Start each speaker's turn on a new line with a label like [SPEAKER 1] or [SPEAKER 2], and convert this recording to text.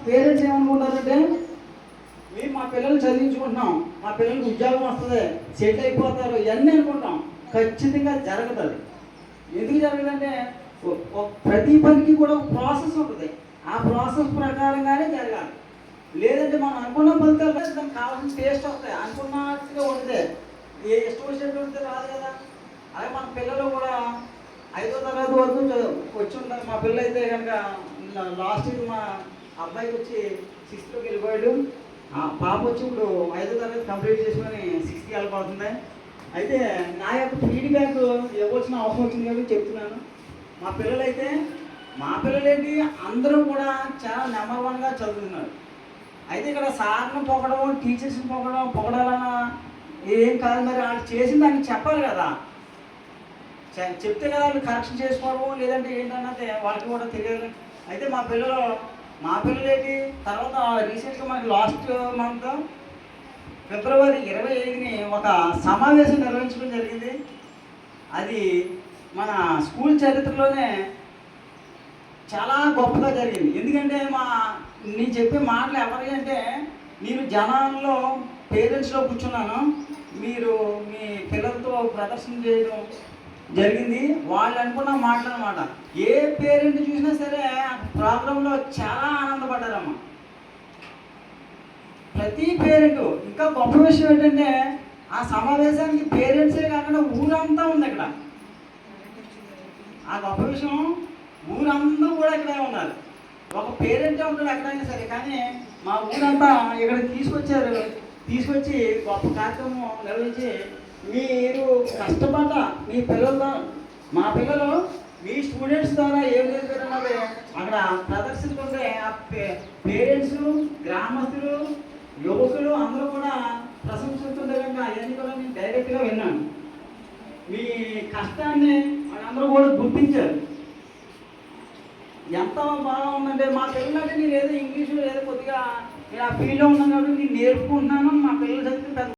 [SPEAKER 1] Parents ఏమనుకుంటారంటే మేము మా పిల్లలు చదివించుకుంటున్నాం, మా పిల్లలకి ఉద్యోగం వస్తుంది, సెటిల్ అయిపోతారు, ఇవన్నీ అనుకుంటాం. ఖచ్చితంగా జరగదు. ఎందుకు జరగదంటే ప్రతి పనికి కూడా ఒక ప్రాసెస్ ఉంటుంది. ఆ ప్రాసెస్ ప్రకారంగానే జరగాలి. లేదంటే మనం అనుకున్న ఫలితాలు దానికి కావాల్సిన టేస్ట్ వస్తాయి, అనుకున్నట్టుగా ఉంటే ఏ ఇష్టం వచ్చినట్టు ఉంటే రాదు కదా. అలాగే మన పిల్లలు కూడా 5వ తరగతి వరకు వచ్చి ఉంటారు. మా పిల్లలు అయితే కనుక లాస్ట్ ఇయర్ మా అబ్బాయికి వచ్చి 6th వెళ్ళిపోయాడు. పాప వచ్చి ఇప్పుడు 5వ తరగతి కంప్లీట్ చేసుకొని 6th వెళ్ళిపోతుంది. అయితే నా యొక్క ఫీడ్బ్యాక్ ఇవ్వాల్సిన అవసరం వచ్చింది కాబట్టి చెప్తున్నాను. మా పిల్లలేంటి అందరూ కూడా చాలా నెంబర్ 1గా చదువుతున్నారు. అయితే ఇక్కడ సార్ని పొగడము, టీచర్స్ని పొగడాలన్నా ఏం కాదు. మరి వాళ్ళు చేసిన దాన్ని చెప్పాలి కదా, చెప్తే కదా వాళ్ళు కరెక్షన్ చేసుకోవడం, లేదంటే ఏంటన్నది వాళ్ళకి కూడా తెలియదు. అయితే మా పిల్లలు ఏంటి తర్వాత రీసెంట్గా మనకి లాస్ట్ మంత్ ఫిబ్రవరి 25ని ఒక సమావేశం నిర్వహించడం జరిగింది. అది మన స్కూల్ చరిత్రలోనే చాలా గొప్పగా జరిగింది. ఎందుకంటే నేను చెప్పే మాటలు ఎవరి అంటే, నేను జనాల్లో పేరెంట్స్లో కూర్చున్నాను, మీరు మీ పిల్లలతో ప్రదర్శన చేయడం జరిగింది. వాళ్ళు అనుకున్న మాటలు అన్నమాట. ఏ పేరెంట్ చూసినా సరే ప్రోగ్రాంలో చాలా ఆనందపడ్డారమ్మా. ప్రతి పేరెంట్. ఇంకా గొప్ప విషయం ఏంటంటే ఆ సమావేశానికి పేరెంట్సే కాకుండా ఊరంతా ఉంది అక్కడ. ఆ గొప్ప విషయం, ఊరందరూ కూడా ఇక్కడే ఉన్నారు. ఒక పేరెంటే ఉంటాడు ఎక్కడైనా సరే, కానీ మా ఊరంతా ఇక్కడ తీసుకొచ్చి గొప్ప కార్యక్రమం నిర్వహించి మీరు కష్టపడ్డ మీ పిల్లలతో, మా పిల్లలు మీ స్టూడెంట్స్ ద్వారా ఏం నేర్చుకున్నది అక్కడ ప్రదర్శించుకుంటే ఆ పేరెంట్స్, గ్రామస్తులు, యువకులు అందరూ కూడా ప్రశంసిస్తుంటే కనుక అవన్నీ కూడా నేను డైరెక్ట్గా విన్నాను. మీ కష్టాన్ని అందరూ కూడా గుర్తించారు. ఎంత బాగా ఉందంటే మా పిల్లలంటే నేను ఏదో ఇంగ్లీషు ఏదో కొద్దిగా నేను ఆ ఫీల్డ్లో ఉన్నాను కాబట్టి నేను నేర్చుకుంటున్నాను. మా పిల్లలు చదివితే